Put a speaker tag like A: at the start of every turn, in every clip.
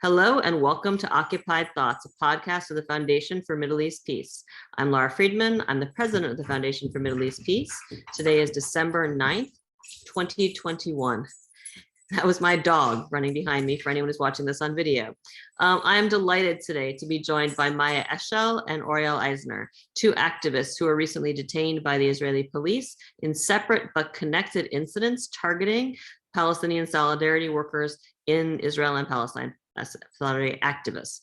A: Hello and welcome to Occupied Thoughts, a podcast of the Foundation for Middle East Peace. I'm Lara Friedman. I'm the president of the Foundation for Middle East Peace. Today is December 9th, 2021. That was my dog running behind me for anyone who's watching this on video. I am delighted today to be joined by Maya Eshel and Oriel Eisner, two activists who were recently detained by the Israeli police in separate but connected incidents targeting Palestinian solidarity workers in Israel and Palestine. Solidarity activists.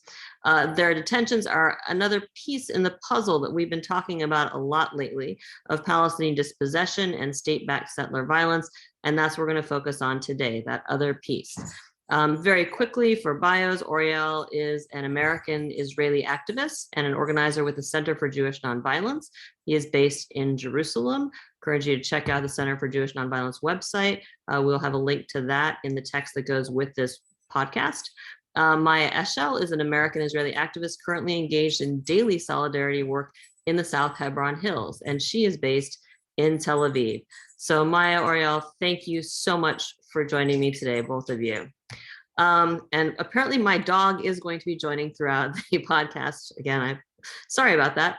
A: Their detentions are another piece in the puzzle that we've been talking about a lot lately of Palestinian dispossession and state-backed settler violence, and that's what we're going to focus on today, that other piece. Very quickly for bios, Oriel is an American Israeli activist and an organizer with the Center for Jewish Nonviolence. He is based in Jerusalem. Encourage you to check out the Center for Jewish Nonviolence website. We'll have a link to that in the text that goes with this podcast. Maya Eshel is an American Israeli activist currently engaged in daily solidarity work in the South Hebron Hills, and she is based in Tel Aviv. So Maya, Oriel, thank you so much for joining me today, both of you. And apparently my dog is going to be joining throughout the podcast. Again, I'm sorry about that.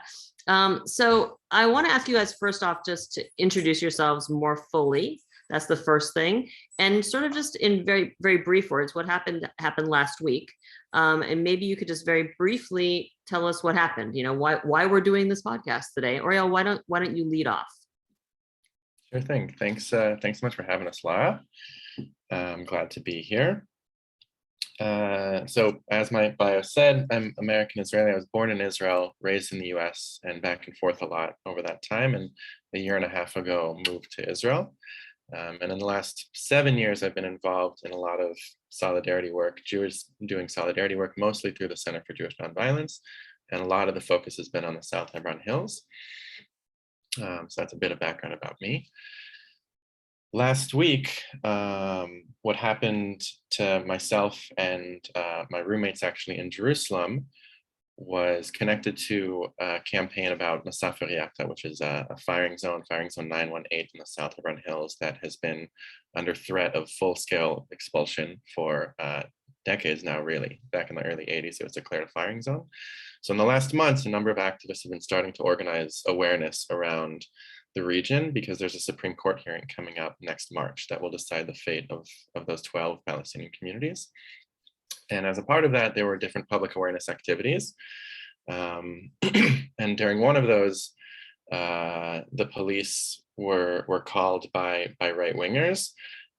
A: So I want to ask you guys first off just to introduce yourselves more fully. That's the first thing. And sort of just in very, very brief words, what happened last week. And maybe you could just very briefly tell us what happened, you know, why we're doing this podcast today. Oriel, why don't you lead off?
B: Sure thing. Thanks so much for having us, Lara. I'm glad to be here. So as my bio said, I'm American Israeli. I was born in Israel, raised in the US, and back and forth a lot over that time. And a year and a half ago, moved to Israel. And in the last 7 years, I've been involved in a lot of solidarity work, doing solidarity work, mostly through the Center for Jewish Nonviolence. And a lot of the focus has been on the South Hebron Hills. So that's a bit of background about me. Last week, what happened to myself and my roommates actually in Jerusalem was connected to a campaign about Masaferiata, which is a firing zone 918 in the South Hebron Hills that has been under threat of full-scale expulsion for decades now, really. Back in the early 80s, it was declared a firing zone. So in the last months, a number of activists have been starting to organize awareness around the region because there's a Supreme Court hearing coming up next March that will decide the fate of those 12 Palestinian communities. And as a part of that, there were different public awareness activities. And during one of those, the police were called by right-wingers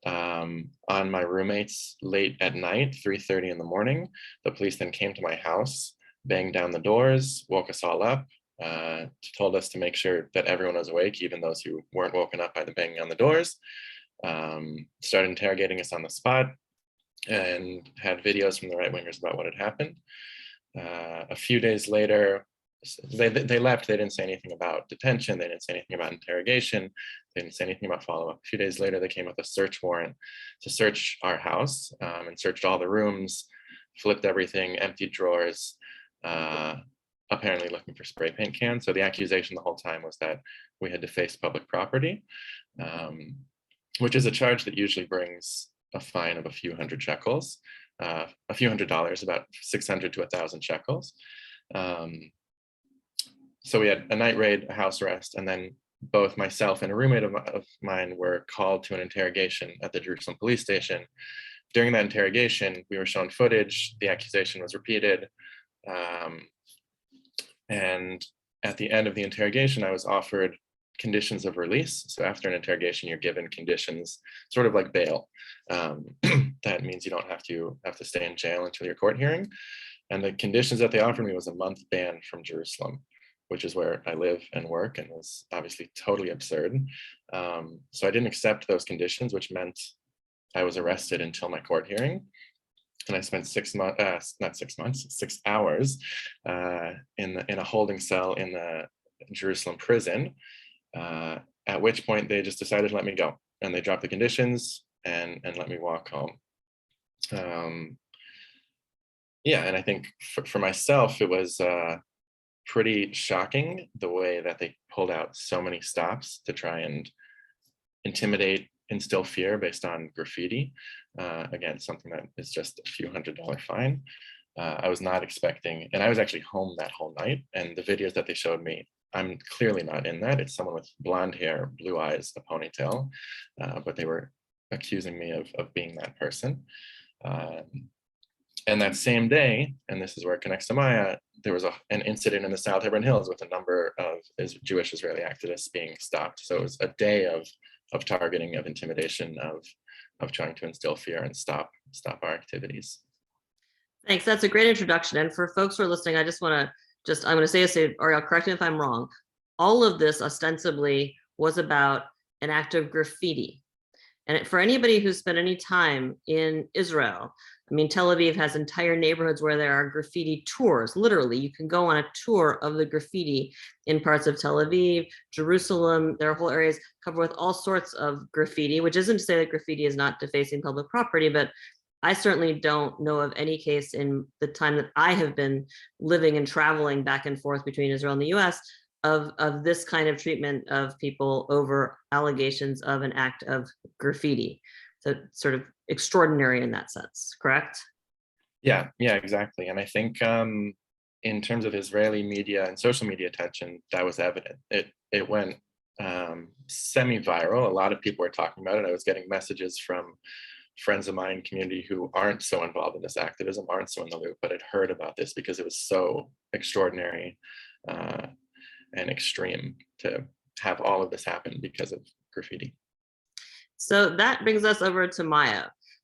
B: on my roommates late at night, 3:30 in the morning. The police then came to my house, banged down the doors, woke us all up, told us to make sure that everyone was awake, even those who weren't woken up by the banging on the doors, started interrogating us on the spot, and had videos from the right-wingers about what had happened. A few days later, they left. They didn't say anything about detention. They didn't say anything about interrogation. They didn't say anything about follow-up. A few days later, they came with a search warrant to search our house and searched all the rooms, flipped everything, emptied drawers, apparently looking for spray paint cans. So the accusation the whole time was that we had defaced public property, which is a charge that usually brings a fine of a few hundred shekels, a few $100s, about 600 to 1,000 shekels. So we had a night raid, a house arrest, and then both myself and a roommate of mine were called to an interrogation at the Jerusalem police station. During that interrogation, we were shown footage, the accusation was repeated, and at the end of the interrogation, I was offered conditions of release. So after an interrogation, you're given conditions, sort of like bail. That means you don't have to stay in jail until your court hearing. And the conditions that they offered me was a month ban from Jerusalem, which is where I live and work, and was obviously totally absurd. So I didn't accept those conditions, which meant I was arrested until my court hearing. And I spent 6 hours in a holding cell in the Jerusalem prison, at which point they just decided to let me go, and they dropped the conditions and let me walk home. Yeah, and I think for myself, it was pretty shocking the way that they pulled out so many stops to try and intimidate instill fear based on graffiti. Again, something that is just a few $100 fine. I was not expecting, and I was actually home that whole night, and the videos that they showed me, I'm clearly not in that. It's someone with blonde hair, blue eyes, a ponytail, but they were accusing me of being that person. And that same day, and this is where it connects to Maya, there was an incident in the South Hebron Hills with a number of Jewish Israeli activists being stopped. So it was a day of targeting, of intimidation, of trying to instill fear and stop our activities.
A: Thanks. That's a great introduction. And for folks who are listening, I'm going to say, Oriel, correct me if I'm wrong. All of this ostensibly was about an act of graffiti. And for anybody who's spent any time in Israel, I mean, Tel Aviv has entire neighborhoods where there are graffiti tours. Literally, you can go on a tour of the graffiti in parts of Tel Aviv, Jerusalem. There are whole areas covered with all sorts of graffiti, which isn't to say that graffiti is not defacing public property, but I certainly don't know of any case in the time that I have been living and traveling back and forth between Israel and the US of this kind of treatment of people over allegations of an act of graffiti. So sort of extraordinary in that sense, correct?
B: Yeah, exactly. And I think in terms of Israeli media and social media attention, that was evident. It went semi-viral. A lot of people were talking about it. I was getting messages from friends of mine, community who aren't so involved in this activism, aren't so in the loop, but had heard about this because it was so extraordinary and extreme to have all of this happen because of graffiti.
A: So that brings us over to Maya.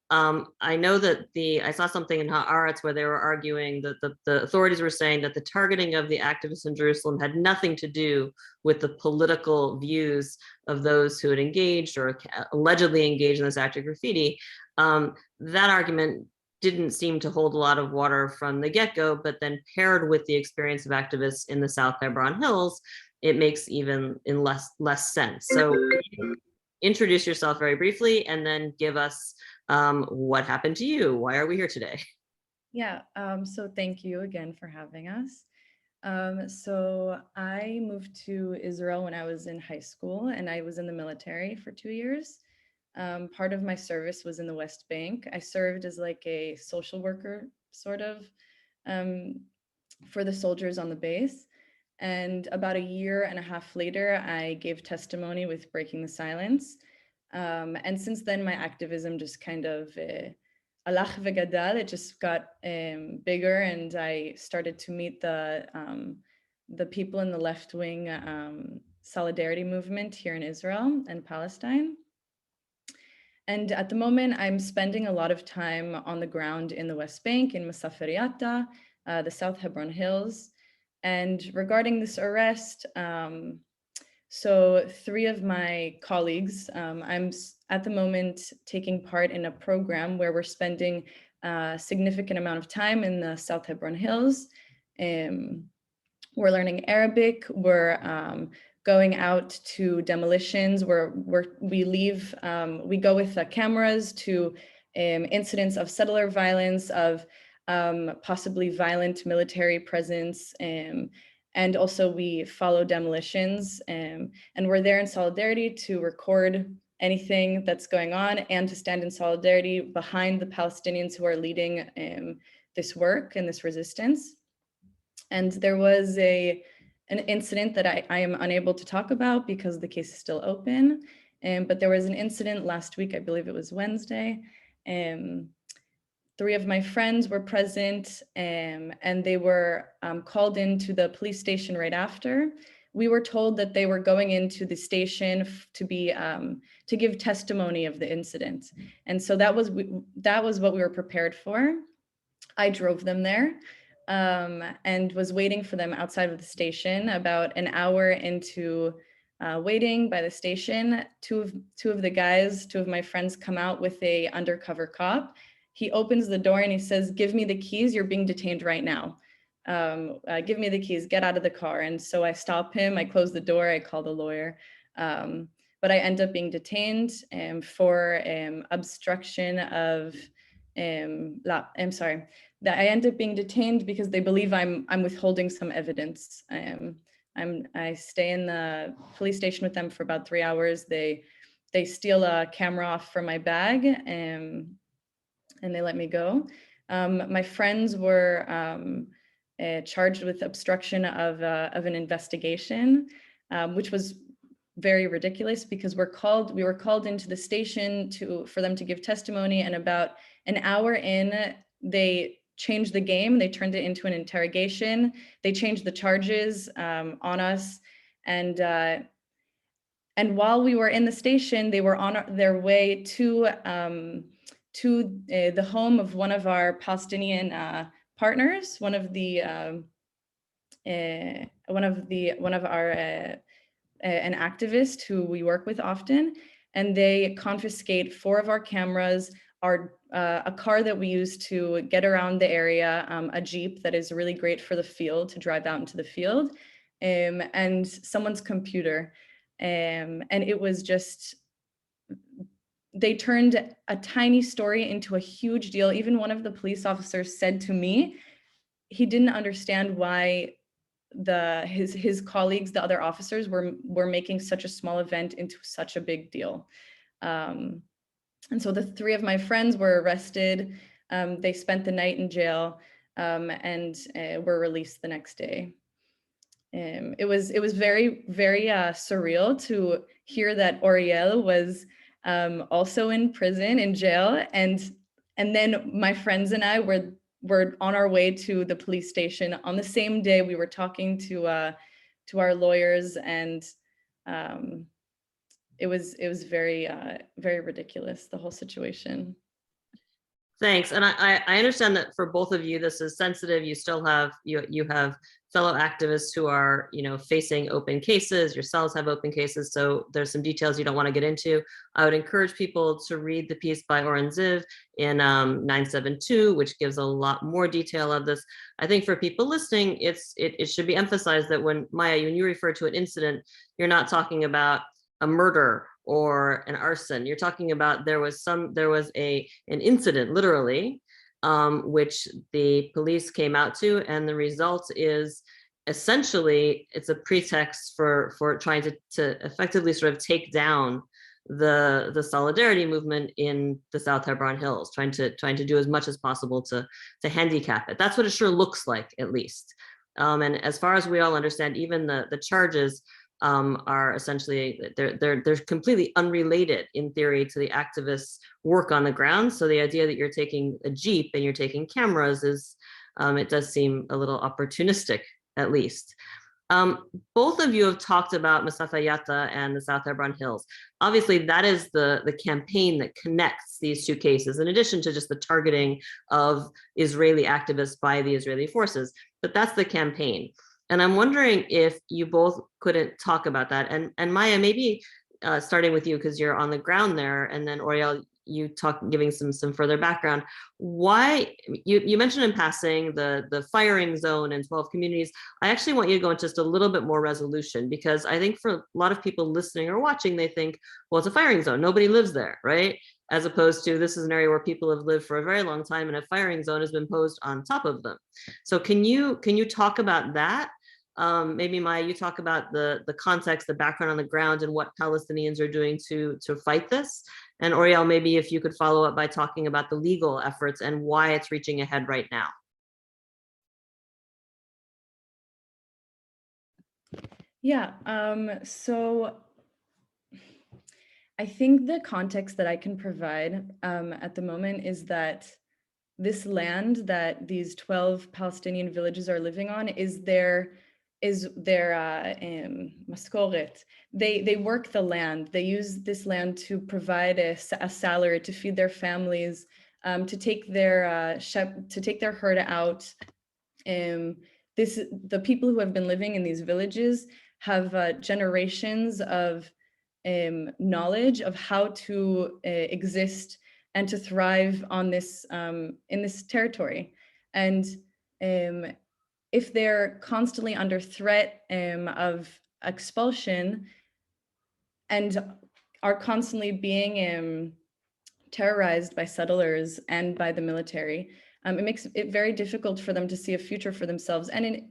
A: I know that I saw something in Haaretz where they were arguing that the authorities were saying that the targeting of the activists in Jerusalem had nothing to do with the political views of those who had engaged or allegedly engaged in this act of graffiti. That argument didn't seem to hold a lot of water from the get-go, but then paired with the experience of activists in the South Hebron Hills, it makes even in less sense. So introduce yourself very briefly and then give us what happened to you. Why are we here today?
C: Yeah, so thank you again for having us. So I moved to Israel when I was in high school, and I was in the military for 2 years. Part of my service was in the West Bank. I served as like a social worker, sort of, for the soldiers on the base. And about a year and a half later, I gave testimony with Breaking the Silence. And since then, my activism just kind of alach vegadal. It just got bigger, and I started to meet the people in the left-wing solidarity movement here in Israel and Palestine. And at the moment, I'm spending a lot of time on the ground in the West Bank, in Masaferiata, the South Hebron Hills. And regarding this arrest, so 3 of my colleagues, I'm at the moment taking part in a program where we're spending a significant amount of time in the South Hebron Hills. We're learning Arabic, we're going out to demolitions, we go with cameras to incidents of settler violence, of possibly violent military presence, and also we follow demolitions, and we're there in solidarity to record anything that's going on and to stand in solidarity behind the Palestinians who are leading this work and this resistance. And there was an incident that I am unable to talk about because the case is still open, but there was an incident last week, I believe it was Wednesday. 3 of my friends were present, and they were called into the police station right after. We were told that they were going into the station to give testimony of the incident, and so that was what we were prepared for. I drove them there and was waiting for them outside of the station. About an hour into waiting by the station, two of my friends come out with a undercover cop. He opens the door and he says, "Give me the keys, you're being detained right now. Give me the keys, get out of the car." And so I stop him, I close the door, I call the lawyer. But I end up being detained for obstruction of, that I end up being detained because they believe I'm withholding some evidence. I stay in the police station with them for about 3 hours. They they steal a camera off from my bag, and they let me go. My friends were charged with obstruction of an investigation, which was very ridiculous because we were called into the station for them to give testimony, and about an hour in, they changed the game. They turned it into an interrogation. They changed the charges on us, and while we were in the station, they were on their way to the home of one of our Palestinian partners, one of our an activist who we work with often, and they confiscate 4 of our cameras, a car that we use to get around the area, a Jeep that is really great for the field, to drive out into the field, and someone's computer. And it was just, they turned a tiny story into a huge deal. Even one of the police officers said to me, he didn't understand why his colleagues, the other officers, were making such a small event into such a big deal. And so the 3 of my friends were arrested. They spent the night in jail, and were released the next day. It was very, very surreal to hear that Oriel was also in prison, in jail, and then my friends and I were on our way to the police station on the same day. We were talking to our lawyers, and it was very very ridiculous, the whole situation.
A: Thanks. And I understand that for both of you, this is sensitive. You still have, you have fellow activists who are, facing open cases. Yourselves have open cases. So there's some details you don't want to get into. I would encourage people to read the piece by Oren Ziv in 972, which gives a lot more detail of this. I think for people listening, it should be emphasized that when you refer to an incident, you're not talking about a murder or an arson. You're talking about there was an incident, literally, which the police came out to, and the result is essentially it's a pretext for trying to effectively sort of take down the solidarity movement in the South Hebron Hills, trying to do as much as possible to handicap it. That's what it sure looks like, at least. And as far as we all understand, even the charges are essentially, they're completely unrelated in theory to the activists' work on the ground. So the idea that you're taking a Jeep and you're taking cameras is, it does seem a little opportunistic, at least. Both of you have talked about Masafa Yatta and the South Hebron Hills. Obviously, that is the campaign that connects these 2 cases, in addition to just the targeting of Israeli activists by the Israeli forces. But that's the campaign. And I'm wondering if you both couldn't talk about that. And Maya, maybe starting with you, because you're on the ground there, and then Oriel, you giving some further background. Why, you mentioned in passing the firing zone and 12 communities. I actually want you to go into just a little bit more resolution, because I think for a lot of people listening or watching, they think, well, it's a firing zone, nobody lives there, right? As opposed to, this is an area where people have lived for a very long time and a firing zone has been posed on top of them. So can you talk about that? Maybe Maya, you talk about the context, the background on the ground, and what Palestinians are doing to fight this. And Oriel, maybe if you could follow up by talking about the legal efforts and why it's reaching a head right now.
C: Yeah, so I think the context that I can provide at the moment is that this land that these 12 Palestinian villages are living on is their maskoret. They work the land. They use this land to provide a salary to feed their families, to take their herd out. The people who have been living in these villages have generations of knowledge of how to exist and to thrive on this in this territory. And if they're constantly under threat of expulsion and are constantly being terrorized by settlers and by the military, it makes it very difficult for them to see a future for themselves and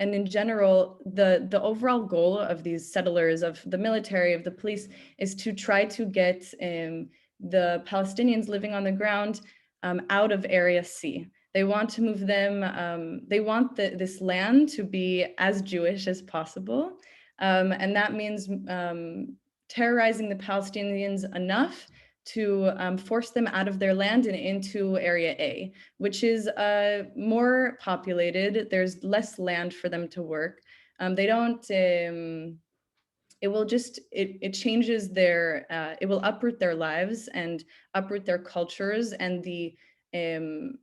C: And in general, the overall goal of these settlers, of the military, of the police, is to try to get the Palestinians living on the ground out of Area C. They want to move them, they want this land to be as Jewish as possible. And that means terrorizing the Palestinians enough to force them out of their land and into Area A, which is more populated. There's less land for them to work. They don't, it will just, it changes their, it will uproot their lives and uproot their cultures and the land,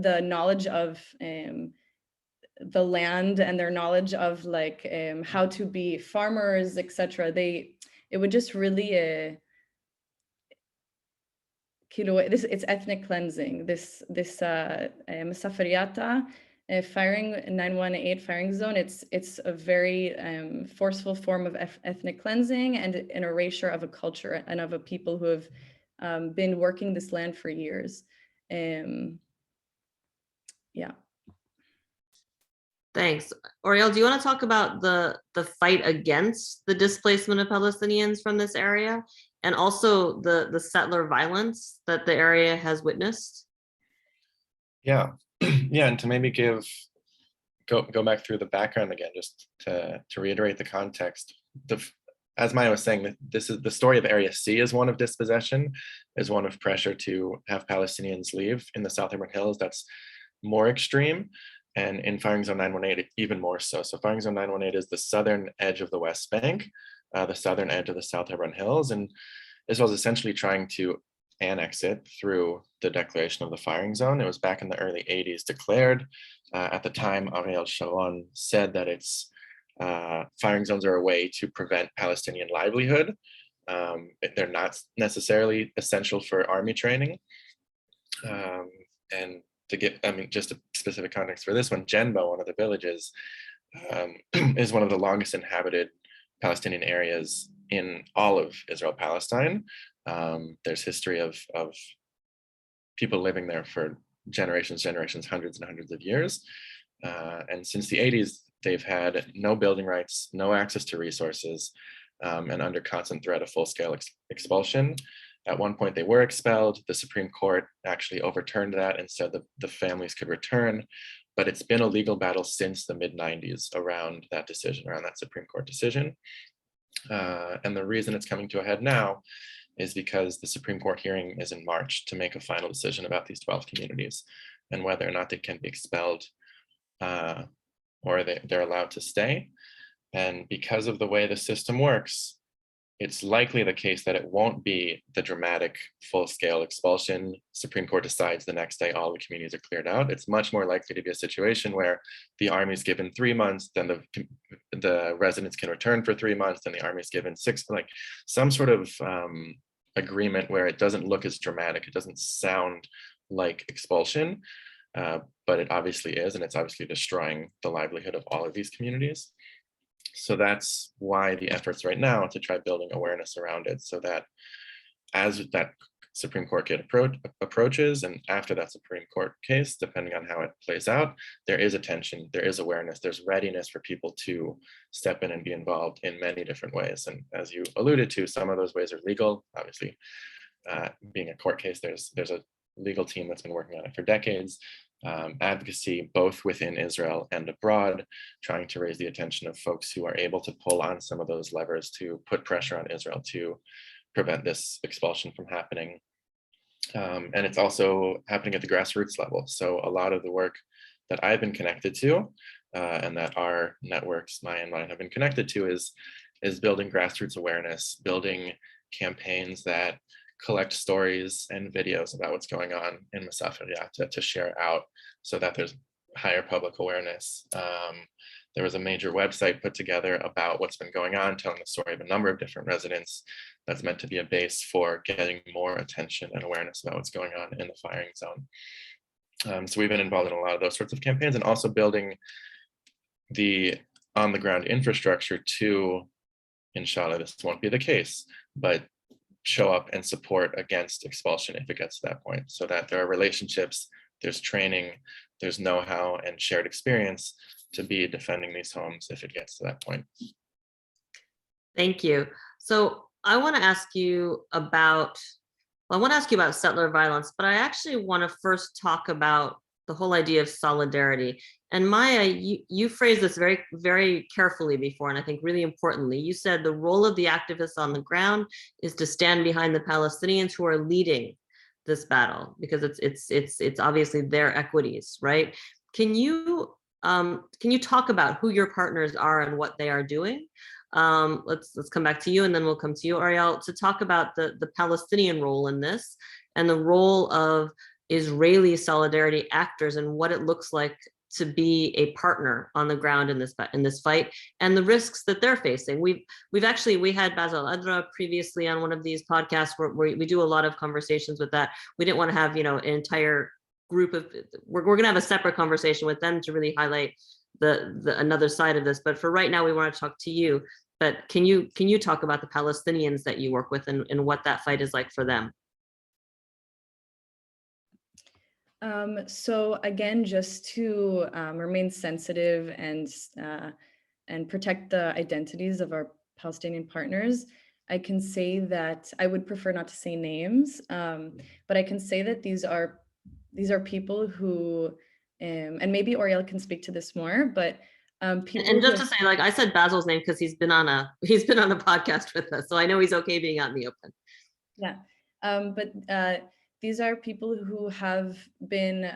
C: the knowledge of the land and their knowledge of like how to be farmers, etc. It would just really, it's ethnic cleansing. This Safariata firing 918 firing zone. It's a very forceful form of ethnic cleansing and an erasure of a culture and of a people who have been working this land for years. Yeah.
A: Thanks. Oriel, do you want to talk about the fight against the displacement of Palestinians from this area and also the settler violence that the area has witnessed?
B: Yeah, yeah, and to maybe go back through the background again, just to reiterate the context. As Maya was saying, this is the story of Area C is one of dispossession, is one of pressure to have Palestinians leave. In the South Hebron Hills, that's more extreme. And in Firing Zone 918, even more so. So Firing Zone 918 is the southern edge of the West Bank, the southern edge of the South Hebron Hills. And Israel was essentially trying to annex it through the declaration of the firing zone. It was back in the early 80s declared. At the time, Ariel Sharon said that its firing zones are a way to prevent Palestinian livelihood. They're not necessarily essential for army training. And to get, just a specific context for this one, Jenbo, one of the villages, is one of the longest inhabited Palestinian areas in all of Israel-Palestine. There's history of people living there for generations, hundreds and hundreds of years. And since the 80s, they've had no building rights, no access to resources, and under constant threat of full-scale expulsion. At one point, they were expelled. The Supreme Court actually overturned that and said that the families could return. But it's been a legal battle since the mid-90s around that decision, around that Supreme Court decision. And the reason it's coming to a head now is because the Supreme Court hearing is in March to make a final decision about these 12 communities and whether or not they can be expelled or they're allowed to stay. And because of the way the system works, it's likely the case that it won't be the dramatic full-scale expulsion. Supreme Court decides the next day all the communities are cleared out. It's much more likely to be a situation where the army is given 3 months, then the residents can return for 3 months, then the army is given 6, like some sort of agreement where it doesn't look as dramatic. It doesn't sound like expulsion, but it obviously is, and it's obviously destroying the livelihood of all of these communities. So that's why the efforts right now to try building awareness around it, so that as that Supreme Court case approaches, and after that Supreme Court case, depending on how it plays out, there is attention, there is awareness, there's readiness for people to step in and be involved in many different ways. And as you alluded to, some of those ways are legal. Obviously, being a court case, there's a legal team that's been working on it for decades. Advocacy both within Israel and abroad, trying to raise the attention of folks who are able to pull on some of those levers to put pressure on Israel to prevent this expulsion from happening. And it's also happening at the grassroots level. So a lot of the work that I've been connected to and that our networks, Maya and mine, have been connected to is building grassroots awareness, building campaigns that collect stories and videos about what's going on in Masafariata to share out so that there's higher public awareness. There was a major website put together about what's been going on, telling the story of a number of different residents. That's meant to be a base for getting more attention and awareness about what's going on in the firing zone. So we've been involved in a lot of those sorts of campaigns, and also building the on-the-ground infrastructure to, inshallah, this won't be the case, but show up and support against expulsion if it gets to that point, so that there are relationships there's training, there's know-how and shared experience to be defending these homes if it gets to that point.
A: Thank you. So I want to ask you about, well, I want to ask you about settler violence, but I actually want to first talk about the whole idea of solidarity. And Maya, you phrased this very, very carefully before, and I think really importantly. You said the role of the activists on the ground is to stand behind the Palestinians who are leading this battle, because it's obviously their equities, right? Can you talk about who your partners are and what they are doing? Let's come back to you, and then we'll come to you, Oriel, to talk about the Palestinian role in this and the role of Israeli solidarity actors and what it looks like to be a partner on the ground in this fight, and the risks that they're facing. We had Basil Adra previously on one of these podcasts where we do a lot of conversations with that. We didn't want to have, an entire group of, we're going to have a separate conversation with them to really highlight the another side of this. But for right now, we want to talk to you. But can you talk about the Palestinians that you work with and what that fight is like for them?
C: So again, just to remain sensitive and protect the identities of our Palestinian partners, I can say that I would prefer not to say names, but I can say that these are people who, and maybe Oriel can speak to this more, but people.
A: And just to say, like I said, Basil's name because he's been on a podcast with us, so I know he's okay being out in the open.
C: Yeah, but these are people who have been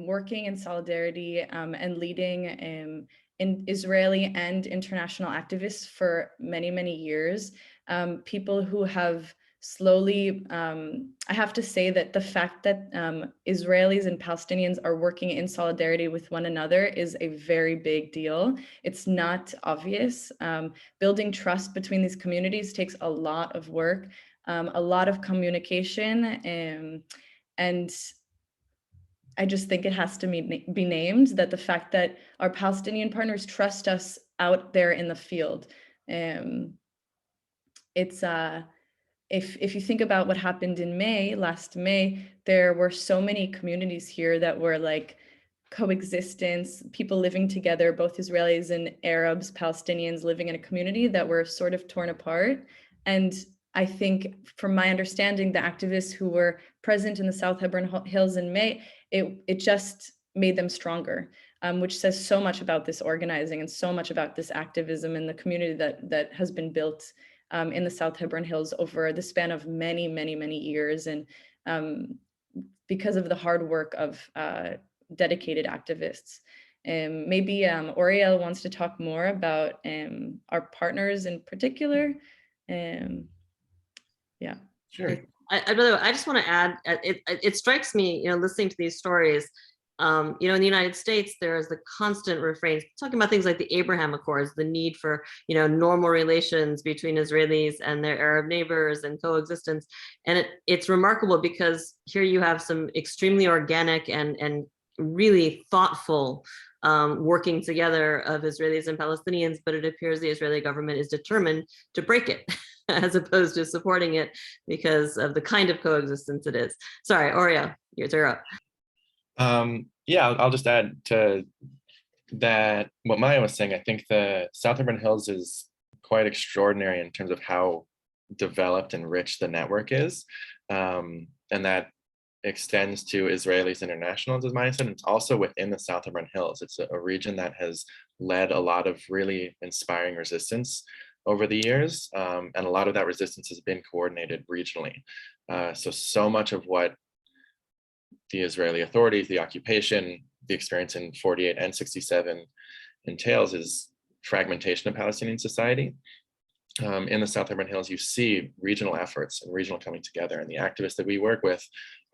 C: working in solidarity and leading in Israeli and international activists for many, many years. People who have slowly, I have to say that the fact that Israelis and Palestinians are working in solidarity with one another is a very big deal. It's not obvious. Building trust between these communities takes a lot of work, a lot of communication, and I just think it has to be named that the fact that our Palestinian partners trust us out there in the field. It's if you think about what happened in last May, there were so many communities here that were like coexistence, people living together, both Israelis and Arabs, Palestinians living in a community that were sort of torn apart. And I think, from my understanding, the activists who were present in the South Hebron Hills in May, it just made them stronger, which says so much about this organizing and so much about this activism in the community that has been built in the South Hebron Hills over the span of many, many, many years, and because of the hard work of dedicated activists. Maybe Oriel wants to talk more about our partners in particular. Yeah.
B: Sure.
A: I just want to add, it strikes me, listening to these stories, in the United States, there is the constant refrain talking about things like the Abraham Accords, the need for, normal relations between Israelis and their Arab neighbors and coexistence. And it's remarkable because here you have some extremely organic and really thoughtful working together of Israelis and Palestinians, but it appears the Israeli government is determined to break it as opposed to supporting it because of the kind of coexistence it is. Sorry, Oriel, you're up.
B: Yeah, I'll just add to that what Maya was saying. I think the South Hebron Hills is quite extraordinary in terms of how developed and rich the network is. And that extends to Israelis internationals, as Maya said. It's also within the South Hebron Hills. It's a region that has led a lot of really inspiring resistance over the years. And a lot of that resistance has been coordinated regionally. So much of what the Israeli authorities, the occupation, the experience in 48 and 67 entails is fragmentation of Palestinian society. In the South Hebron Hills, you see regional efforts and regional coming together, and the activists that we work with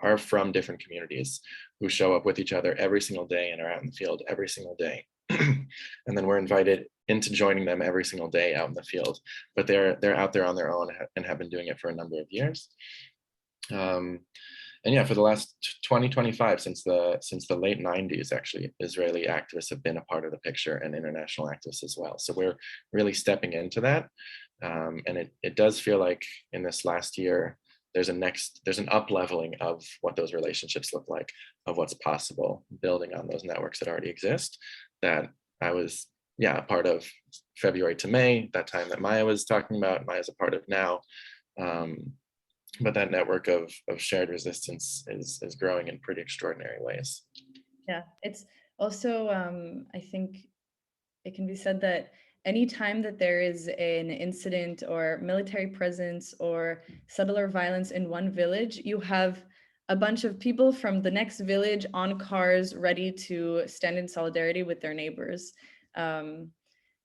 B: are from different communities who show up with each other every single day and are out in the field every single day. And then we're invited into joining them every single day out in the field, but they're out there on their own and have been doing it for a number of years. And yeah, for the last 20-25, since the late 90s, actually, Israeli activists have been a part of the picture, and international activists as well. So we're really stepping into that. And it does feel like in this last year, there's an up leveling of what those relationships look like, of what's possible, building on those networks that already exist, that I was, yeah, a part of February to May, that time that Maya was talking about, Maya's a part of now. But that network of shared resistance is growing in pretty extraordinary ways.
C: Yeah, it's also, I think it can be said that anytime that there is an incident or military presence or settler violence in one village, you have a bunch of people from the next village on cars ready to stand in solidarity with their neighbors. Yeah,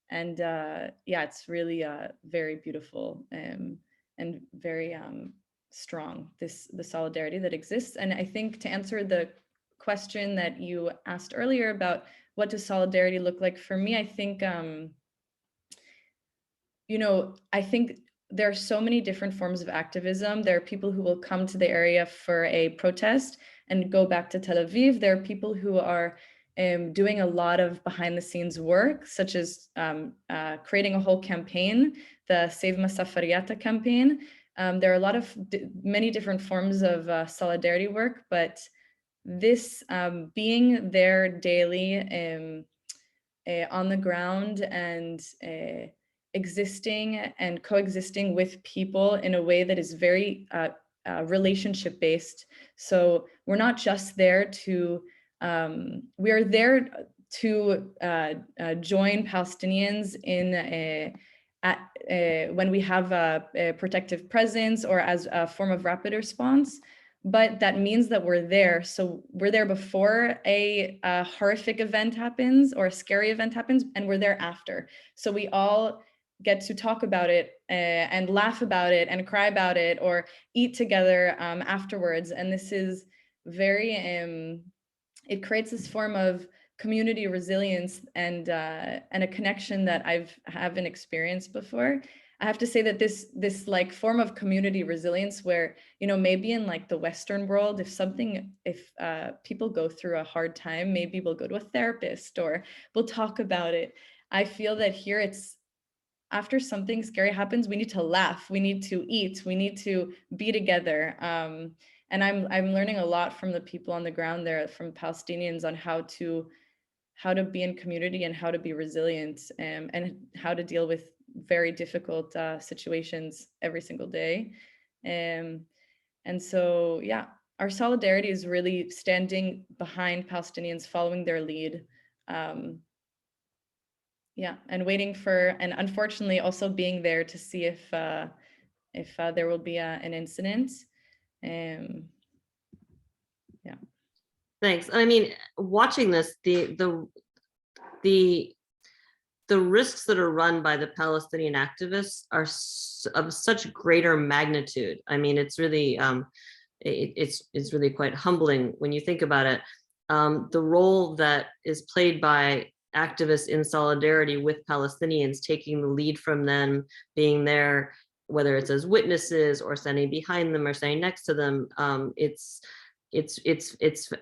C: it's really very beautiful and very strong, the solidarity that exists. And I think to answer the question that you asked earlier about what does solidarity look like for me, I think, I think there are so many different forms of activism. There are people who will come to the area for a protest and go back to Tel Aviv. There are people who are doing a lot of behind the scenes work, such as creating a whole campaign, the Save Masafariata campaign. There are a lot of many different forms of solidarity work, but this being there daily on the ground and existing and coexisting with people in a way that is very relationship based. So we're not just there to, we are there to join Palestinians in when we have a protective presence or as a form of rapid response. But that means that we're there. So we're there before a horrific event happens or a scary event happens, and we're there after. So we all get to talk about it and laugh about it and cry about it or eat together afterwards. And this is very, it creates this form of community resilience and a connection that I haven't experienced before. I have to say that this like form of community resilience where, maybe in like the Western world, if people go through a hard time, maybe we'll go to a therapist or we'll talk about it. I feel that here it's after something scary happens, we need to laugh, we need to eat, we need to be together. And I'm learning a lot from the people on the ground there, from Palestinians, on how to be in community and how to be resilient and how to deal with very difficult situations every single day. And so, yeah, our solidarity is really standing behind Palestinians, following their lead. Yeah, and waiting for, and unfortunately also being there to see if there will be an incident. Yeah.
A: Thanks. I mean, watching this, the risks that are run by the Palestinian activists are of such greater magnitude. I mean, it's really it's really quite humbling when you think about it. The role that is played by activists in solidarity with Palestinians, taking the lead from them, being there, whether it's as witnesses or standing behind them or standing next to them. It's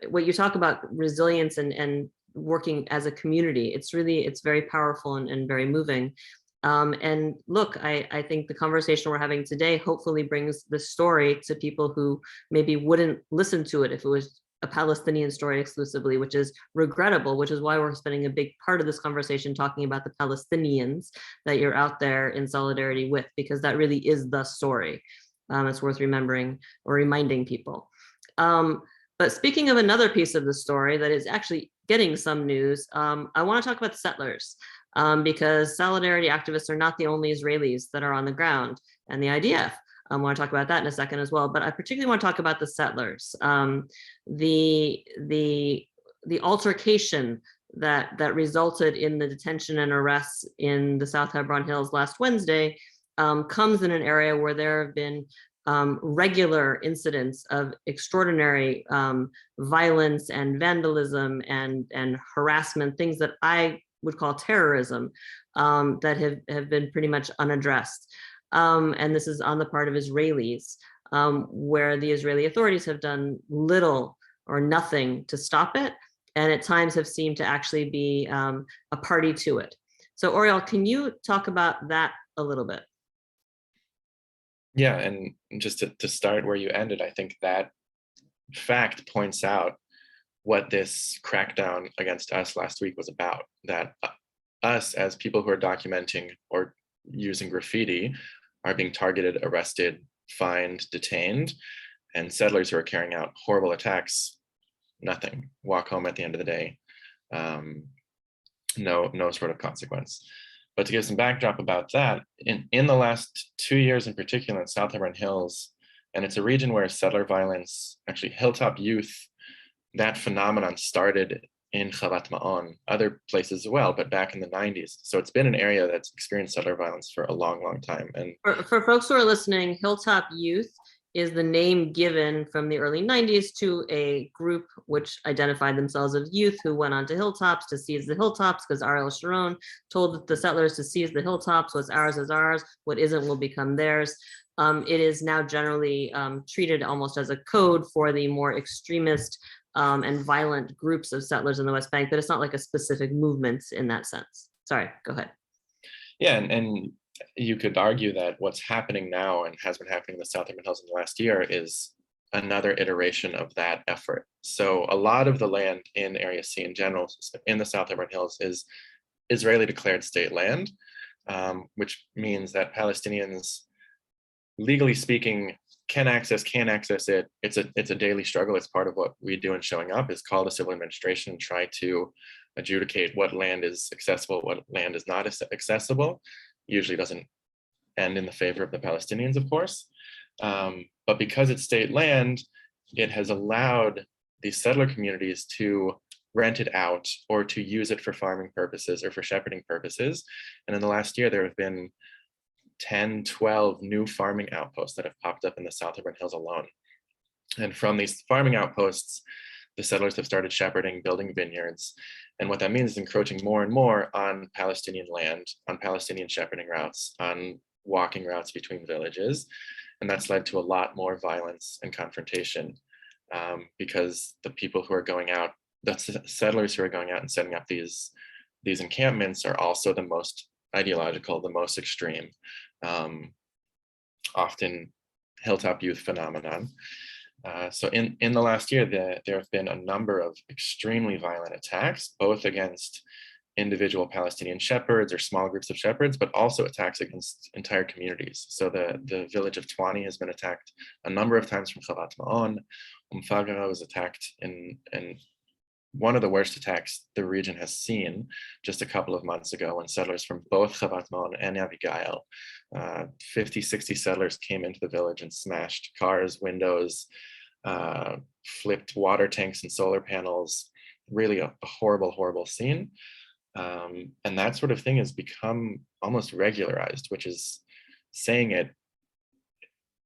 A: what you talk about, resilience and working as a community. It's very powerful and very moving. And look, I think the conversation we're having today hopefully brings the story to people who maybe wouldn't listen to it if it was a Palestinian story exclusively, which is regrettable, which is why we're spending a big part of this conversation talking about the Palestinians that you're out there in solidarity with, because that really is the story. It's worth remembering or reminding people. But speaking of another piece of the story that is actually getting some news, I want to talk about the settlers, because solidarity activists are not the only Israelis that are on the ground, and the IDF. I want to talk about that in a second as well, but I particularly want to talk about the settlers. The altercation that resulted in the detention and arrests in the South Hebron Hills last Wednesday comes in an area where there have been regular incidents of extraordinary violence and vandalism and harassment, things that I would call terrorism, that have been pretty much unaddressed. And this is on the part of Israelis, where the Israeli authorities have done little or nothing to stop it, and at times have seemed to actually be a party to it. So Oriel, can you talk about that a little bit?
B: Yeah, and just to start where you ended, I think that fact points out what this crackdown against us last week was about, that us as people who are documenting or using graffiti are being targeted, arrested, fined, detained, and settlers who are carrying out horrible attacks, nothing, walk home at the end of the day. No sort of consequence. But to give some backdrop about that, in the last 2 years in particular in South Hebron Hills, and it's a region where settler violence, actually hilltop youth, that phenomenon started in Chavat Ma'on, other places as well, but back in the 90s. So it's been an area that's experienced settler violence for a long, long time. And
A: For folks who are listening, Hilltop Youth is the name given from the early 90s to a group which identified themselves as youth who went onto hilltops to seize the hilltops, because Ariel Sharon told the settlers to seize the hilltops. What's ours is ours, what isn't will become theirs. It is now generally treated almost as a code for the more extremist and violent groups of settlers in the West Bank, but it's not like a specific movement in that sense. Sorry, go ahead.
B: yeah, and you could argue that what's happening now and has been happening in the South Hebron Hills in the last year is another iteration of that effort. So a lot of the land in Area C in general, in the South Hebron Hills, is Israeli declared state land, which means that Palestinians, legally speaking, can't access it. It's a daily struggle. It's part of what we do in showing up, is call the civil administration and try to adjudicate what land is accessible, what land is not accessible. Usually doesn't end in the favor of the Palestinians, of course. But because it's state land, it has allowed these settler communities to rent it out or to use it for farming purposes or for shepherding purposes. And in the last year, there have been 10, 12 new farming outposts that have popped up in the South Hebron Hills alone. And from these farming outposts, the settlers have started shepherding, building vineyards. And what that means is encroaching more and more on Palestinian land, on Palestinian shepherding routes, on walking routes between villages. And that's led to a lot more violence and confrontation, because the people who are going out, the settlers who are going out and setting up these encampments are also the most ideological, the most extreme, often hilltop youth phenomenon. So in the last year, there have been a number of extremely violent attacks, both against individual Palestinian shepherds or small groups of shepherds, but also attacks against entire communities. So the village of Twani has been attacked a number of times from Chavat Ma'on. Fagara was attacked in one of the worst attacks the region has seen just a couple of months ago, when settlers from both Chavat Ma'on and Abigail, 50, 60 settlers came into the village and smashed cars, windows, flipped water tanks and solar panels. Really a horrible, horrible scene. And that sort of thing has become almost regularized, which is saying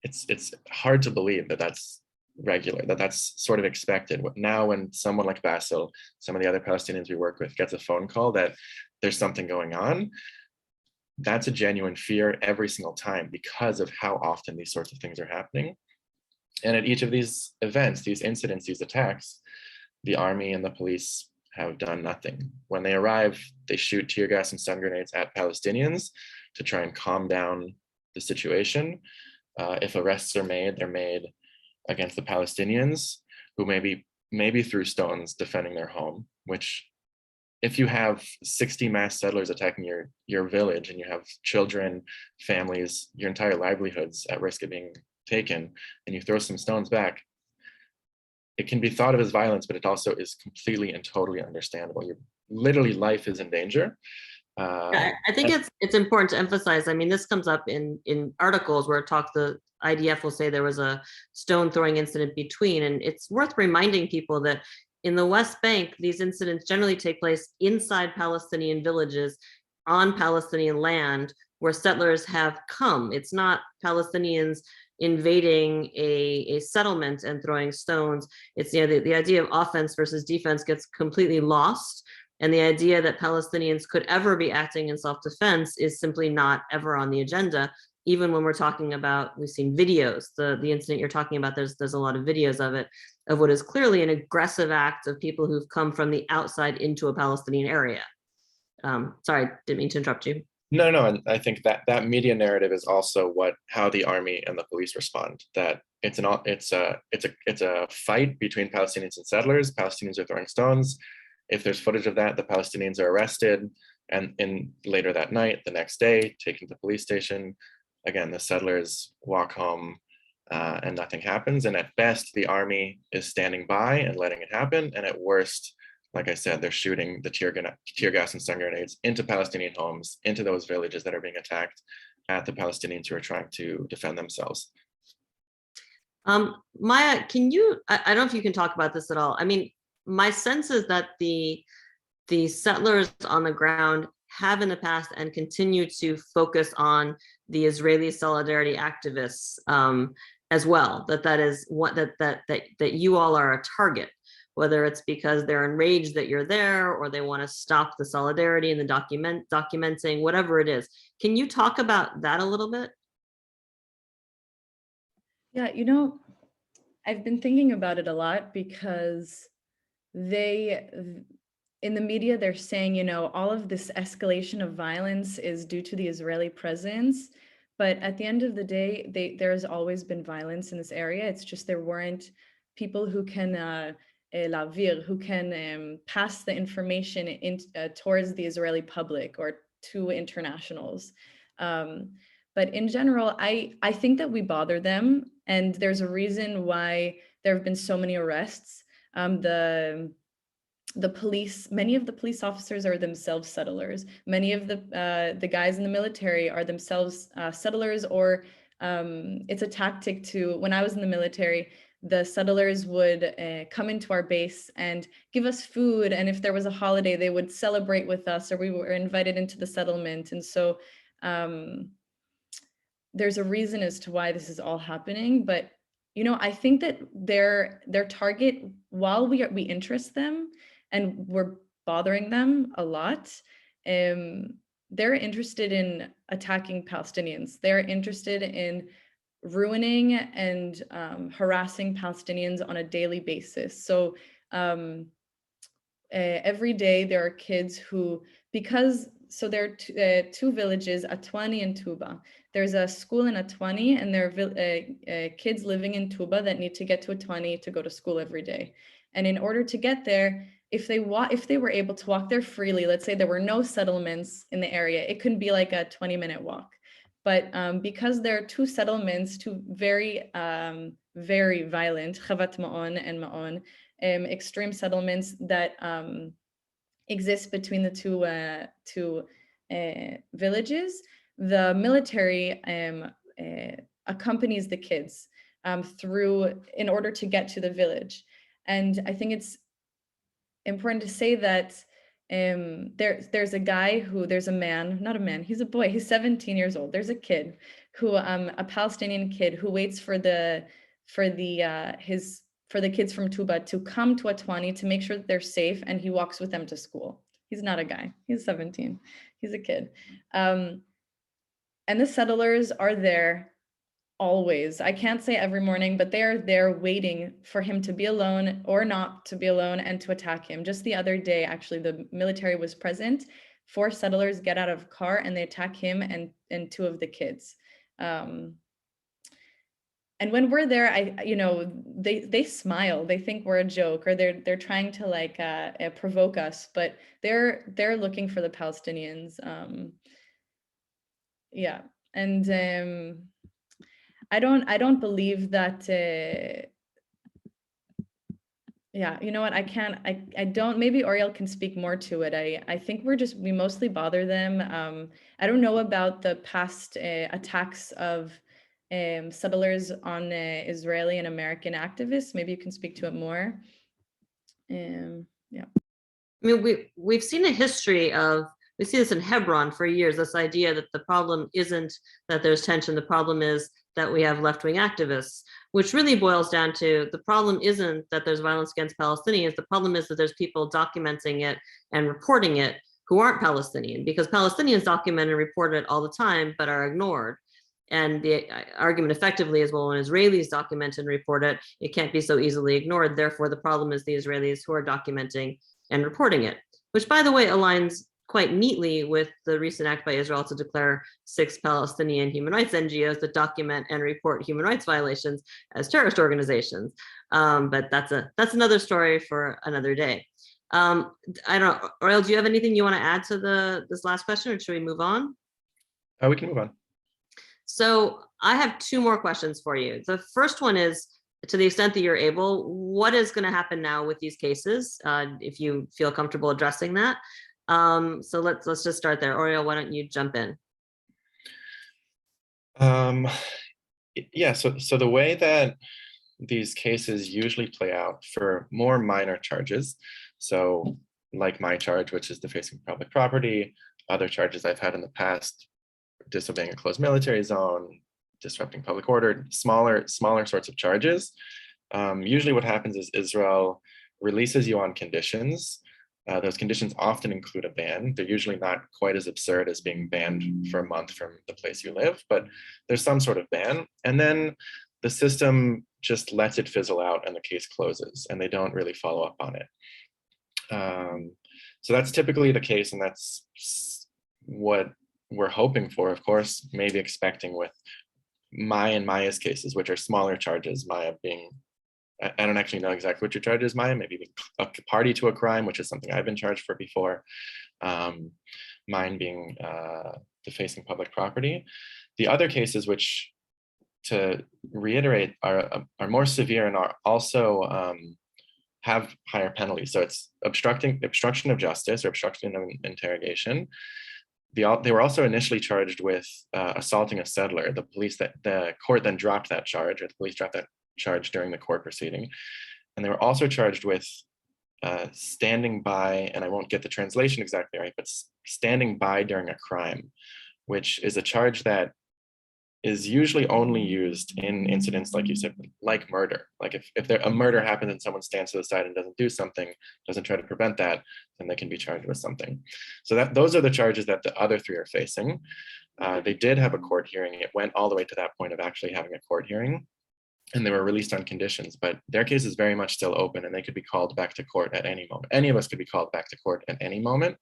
B: it's hard to believe that that's regular, that's sort of expected. Now when someone like Basil, some of the other Palestinians we work with, gets a phone call that there's something going on, that's a genuine fear every single time, because of how often these sorts of things are happening. And at each of these events, these incidents, these attacks, the army and the police have done nothing. When they arrive, they shoot tear gas and stun grenades at Palestinians to try and calm down the situation. If arrests are made, they're made against the Palestinians, who maybe threw stones defending their home, which, if you have 60 mass settlers attacking your village, and you have children, families, your entire livelihoods at risk of being taken, and you throw some stones back, it can be thought of as violence, but it also is completely and totally understandable. Your literally life is in danger.
A: I think it's important to emphasize. I mean, this comes up in articles where it talks, the IDF will say there was a stone throwing incident between, and it's worth reminding people that in the West Bank, these incidents generally take place inside Palestinian villages on Palestinian land where settlers have come. It's not Palestinians invading a settlement and throwing stones. It's, the idea of offense versus defense gets completely lost. And the idea that Palestinians could ever be acting in self-defense is simply not ever on the agenda. Even when we're talking about, we've seen videos, the incident you're talking about, there's a lot of videos of it, of what is clearly an aggressive act of people who've come from the outside into a Palestinian area. Sorry, didn't mean to interrupt you.
B: No, and I think that that media narrative is also how the army and the police respond. That it's a fight between Palestinians and settlers. Palestinians are throwing stones. If there's footage of that, the Palestinians are arrested, and later that night, the next day, taken to the police station. Again, the settlers walk home, and nothing happens. And at best, the army is standing by and letting it happen. And at worst, like I said, they're shooting the tear gas and stun grenades into Palestinian homes, into those villages that are being attacked, at the Palestinians who are trying to defend themselves.
A: Maya, I don't know if you can talk about this at all. I mean, my sense is that the settlers on the ground have in the past and continue to focus on the Israeli solidarity activists as well. That is what that you all are a target, whether it's because they're enraged that you're there or they want to stop the solidarity and the documenting, whatever it is. Can you talk about that a little bit?
C: Yeah, I've been thinking about it a lot because in the media, they're saying, all of this escalation of violence is due to the Israeli presence. But at the end of the day, there's always been violence in this area. It's just there weren't people who can who can pass the information towards the Israeli public or to internationals. But in general, I think that we bother them, and there's a reason why there have been so many arrests. The police, many of the police officers are themselves settlers. Many of the guys in the military are themselves settlers, or it's a tactic to, when I was in the military, the settlers would come into our base and give us food. And if there was a holiday, they would celebrate with us, or we were invited into the settlement. And so there's a reason as to why this is all happening. But, I think that their target, while we interest them and we're bothering them a lot, they're interested in attacking Palestinians. They're interested in ruining and harassing Palestinians on a daily basis. So every day there are kids who, so there are two villages, Atwani and Tuba. There's a school in Atwani, and there are kids living in Tuba that need to get to Atwani to go to school every day. And in order to get there, if they were able to walk there freely, let's say there were no settlements in the area, it could be like a 20-minute walk. But because there are two settlements, two very, very violent, Chavat Ma'on and Ma'on, extreme settlements that exist between the two villages, the military accompanies the kids in order to get to the village. And I think it's important to say that there's a man, not a man, he's a boy, he's 17 years old. There's a kid who, a Palestinian kid who waits for the kids from Tuba to come to Atwani to make sure that they're safe, and he walks with them to school. He's not a guy, he's 17, he's a kid. And the settlers are there always. I can't say every morning, but they are there waiting for him to be alone or not to be alone and to attack him. Just the other day, actually, the military was present. 4 settlers get out of a car and they attack him and 2 of the kids. And when we're there, they smile. They think we're a joke, or they're trying to provoke us, but they're looking for the Palestinians. Yeah, and I don't believe that. Yeah, you know what? I don't. Maybe Oriel can speak more to it. I think we mostly bother them. I don't know about the past attacks of settlers on Israeli and American activists. Maybe you can speak to it more. Yeah.
A: I mean, we've seen a history of, we see this in Hebron for years, this idea that the problem isn't that there's tension, the problem is that we have left-wing activists, which really boils down to, the problem isn't that there's violence against Palestinians, the problem is that there's people documenting it and reporting it who aren't Palestinian, because Palestinians document and report it all the time, but are ignored. And the argument effectively is, well, when Israelis document and report it, it can't be so easily ignored. Therefore, the problem is the Israelis who are documenting and reporting it, which, by the way, aligns quite neatly with the recent act by Israel to declare 6 Palestinian human rights NGOs that document and report human rights violations as terrorist organizations. But that's another story for another day. I don't know, Oriel, do you have anything you want to add to this last question, or should we move on?
B: We can move on.
A: So I have 2 more questions for you. The first one is, to the extent that you're able, what is going to happen now with these cases, if you feel comfortable addressing that? So let's just start there. Oriel, why don't you jump in?
B: Yeah, so the way that these cases usually play out for more minor charges, so like my charge, which is defacing public property, other charges I've had in the past, disobeying a closed military zone, disrupting public order, smaller sorts of charges. Usually what happens is Israel releases you on conditions. Those conditions often include a ban. They're usually not quite as absurd as being banned for a month from the place you live, but there's some sort of ban. And then the system just lets it fizzle out and the case closes, and they don't really follow up on it. So that's typically the case, and that's what we're hoping for, of course, maybe expecting with Maya and Maya's cases, which are smaller charges. Maya being, I don't actually know exactly what your charge is, Maya, maybe being a party to a crime, which is something I've been charged for before. Mine being defacing public property. The other cases, which, to reiterate, are more severe and are also have higher penalties. So it's obstruction of justice or obstruction of interrogation. They were also initially charged with assaulting a settler. The court then dropped that charge, or the police dropped that charge during the court proceeding. And they were also charged with standing by, and I won't get the translation exactly right, but standing by during a crime, which is a charge that is usually only used in incidents, like you said, like murder. Like if a murder happens and someone stands to the side and doesn't do something, doesn't try to prevent that, then they can be charged with something. So those are the charges that the other 3 are facing. They did have a court hearing. It went all the way to that point of actually having a court hearing, and they were released on conditions, but their case is very much still open, and they could be called back to court at any moment. Any of us could be called back to court at any moment.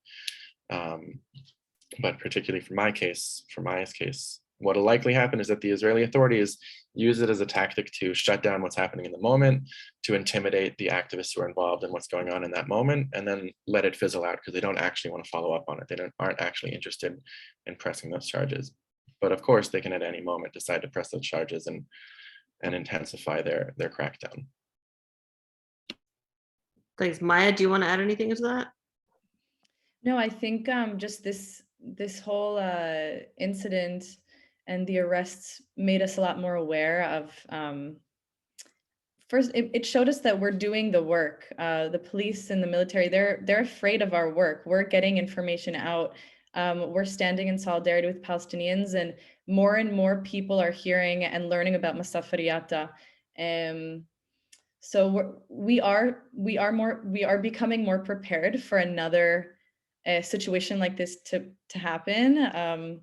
B: But particularly for Maya's case, what'll likely happen is that the Israeli authorities use it as a tactic to shut down what's happening in the moment, to intimidate the activists who are involved in what's going on in that moment, and then let it fizzle out because they don't actually want to follow up on it. They aren't actually interested in pressing those charges. But of course, they can at any moment decide to press those charges and intensify their crackdown.
A: Thanks. Maya, do you want to add anything to that?
C: No, I think just this whole incident and the arrests made us a lot more aware of, first, it showed us that we're doing the work. The police and the military, they're afraid of our work. We're getting information out. We're standing in solidarity with Palestinians, and more people are hearing and learning about Masafariyata. So we are becoming more prepared for another situation like this to happen.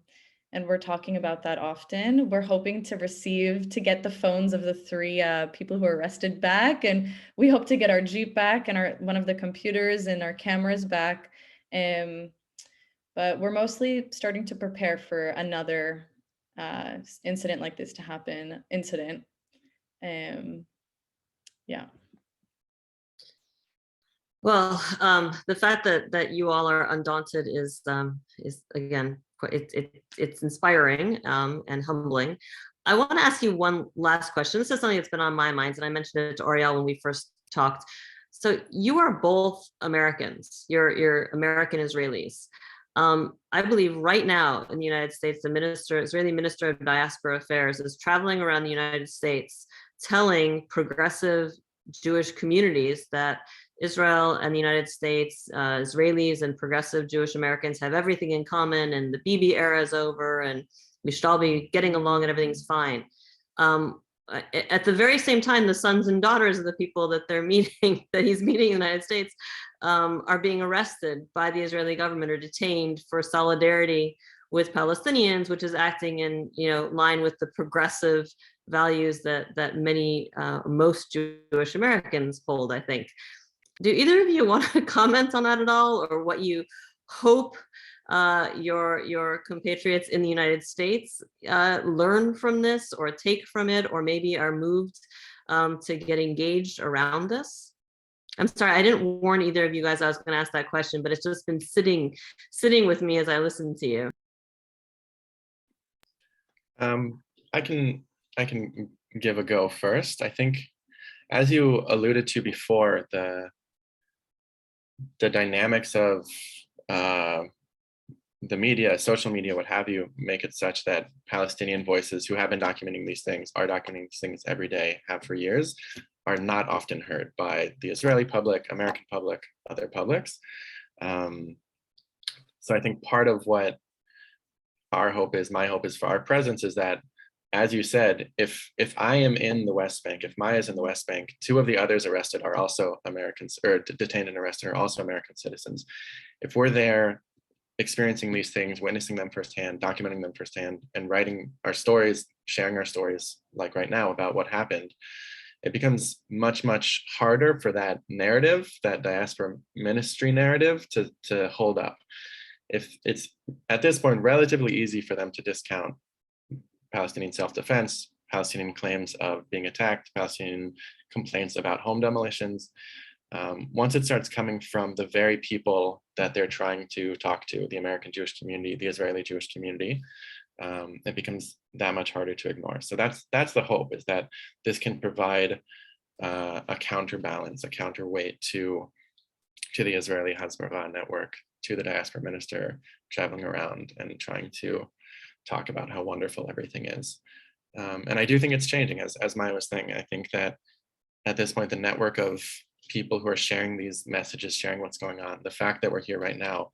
C: And we're talking about that often. We're hoping to get the phones of the 3 people who were arrested back, and we hope to get our Jeep back and one of the computers and our cameras back. But we're mostly starting to prepare for another incident like this to happen. Yeah.
A: Well, the fact that you all are undaunted is again, it's inspiring and humbling. I want to ask you one last question. This is something that's been on my mind, and I mentioned it to Oriel when we first talked. So you are both Americans. You're American Israelis. I believe right now in the United States, the Israeli Minister of Diaspora Affairs is traveling around the United States telling progressive Jewish communities that Israel and the United States, Israelis and progressive Jewish Americans have everything in common, and the Bibi era is over, and we should all be getting along and everything's fine. At the very same time, the sons and daughters of the people that he's meeting in the United States are being arrested by the Israeli government or detained for solidarity with Palestinians, which is acting in line with the progressive values that most Jewish Americans hold, I think. Do either of you want to comment on that at all, or what you hope your compatriots in the United States learn from this or take from it, or maybe are moved to get engaged around this? I'm sorry, I didn't warn either of you guys I was going to ask that question, but it's just been sitting with me as I listen to you.
B: I can give a go first. I think, as you alluded to before, the dynamics of the media, social media, what have you, make it such that Palestinian voices who have been documenting these things, are documenting these things every day, have for years, are not often heard by the Israeli public, American public, other publics. So I think part of what our hope is, my hope is for our presence, is that, as you said, if I am in the West Bank, if Maya is in the West Bank, two of the others arrested are also Americans, or detained and arrested are also American citizens. If we're there experiencing these things, witnessing them firsthand, documenting them firsthand, and writing our stories, sharing our stories, like right now, about what happened, it becomes much, much harder for that narrative, that diaspora ministry narrative, to hold up. If it's, at this point, relatively easy for them to discount Palestinian self-defense, Palestinian claims of being attacked, Palestinian complaints about home demolitions, once it starts coming from the very people that they're trying to talk to, the American Jewish community, the Israeli Jewish community, it becomes that much harder to ignore. So that's the hope, is that this can provide a counterbalance, a counterweight to the Israeli Hezbollah network, to the diaspora minister traveling around and trying to talk about how wonderful everything is. And I do think it's changing, as Maya was saying. I think that at this point, the network of people who are sharing these messages, sharing what's going on, the fact that we're here right now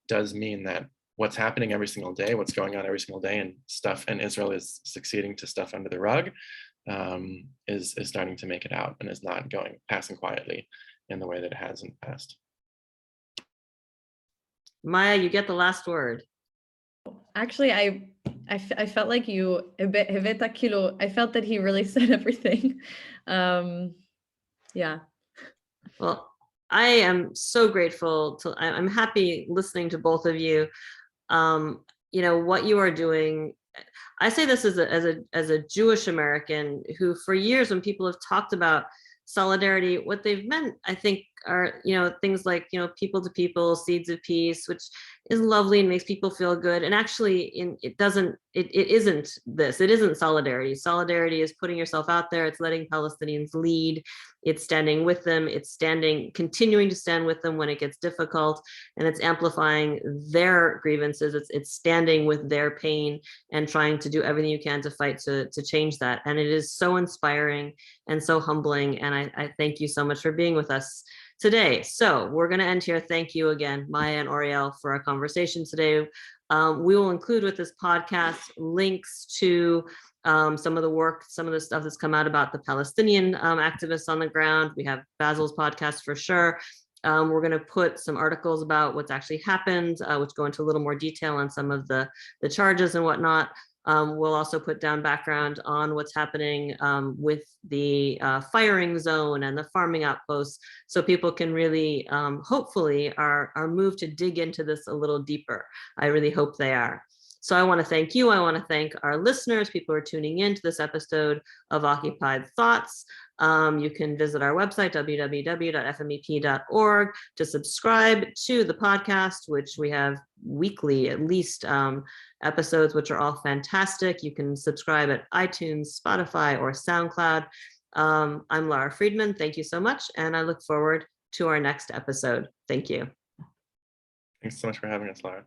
B: does mean that what's happening every single day, what's going on every single day, and stuff, and Israel is succeeding to stuff under the rug, is starting to make it out, and is not passing quietly in the way that it has in the past.
A: Maya, you get the last word.
C: Actually, I felt like you, I felt that he really said everything. Yeah.
A: Well, I am so grateful I'm happy listening to both of you. You know, what you are doing, I say this as a Jewish American who, for years, when people have talked about solidarity, what they've meant, I think, are, you know, things like, you know, people to people, seeds of peace, which is lovely and makes people feel good. And actually, it isn't this. It isn't solidarity. Solidarity is putting yourself out there. It's letting Palestinians lead. It's standing with them. It's continuing to stand with them when it gets difficult, and it's amplifying their grievances. It's standing with their pain and trying to do everything you can to fight to change that. And it is so inspiring and so humbling. And I thank you so much for being with us today. So we're going to end here. Thank you again, Maya and Oriel, for our conversation today. We will include with this podcast links to some of the work, some of the stuff that's come out about the Palestinian activists on the ground. We have Basil's podcast for sure. We're going to put some articles about what's actually happened, which go into a little more detail on some of the charges and whatnot. We'll also put down background on what's happening with the firing zone and the farming outposts, so people can really, hopefully, are moved to dig into this a little deeper. I really hope they are. So I want to thank you. I want to thank our listeners, people who are tuning in to this episode of Occupied Thoughts. You can visit our website, www.fmep.org, to subscribe to the podcast, which we have weekly, at least, episodes, which are all fantastic. You can subscribe at iTunes, Spotify, or SoundCloud. I'm Lara Friedman. Thank you so much. And I look forward to our next episode. Thank you.
B: Thanks so much for having us, Lara.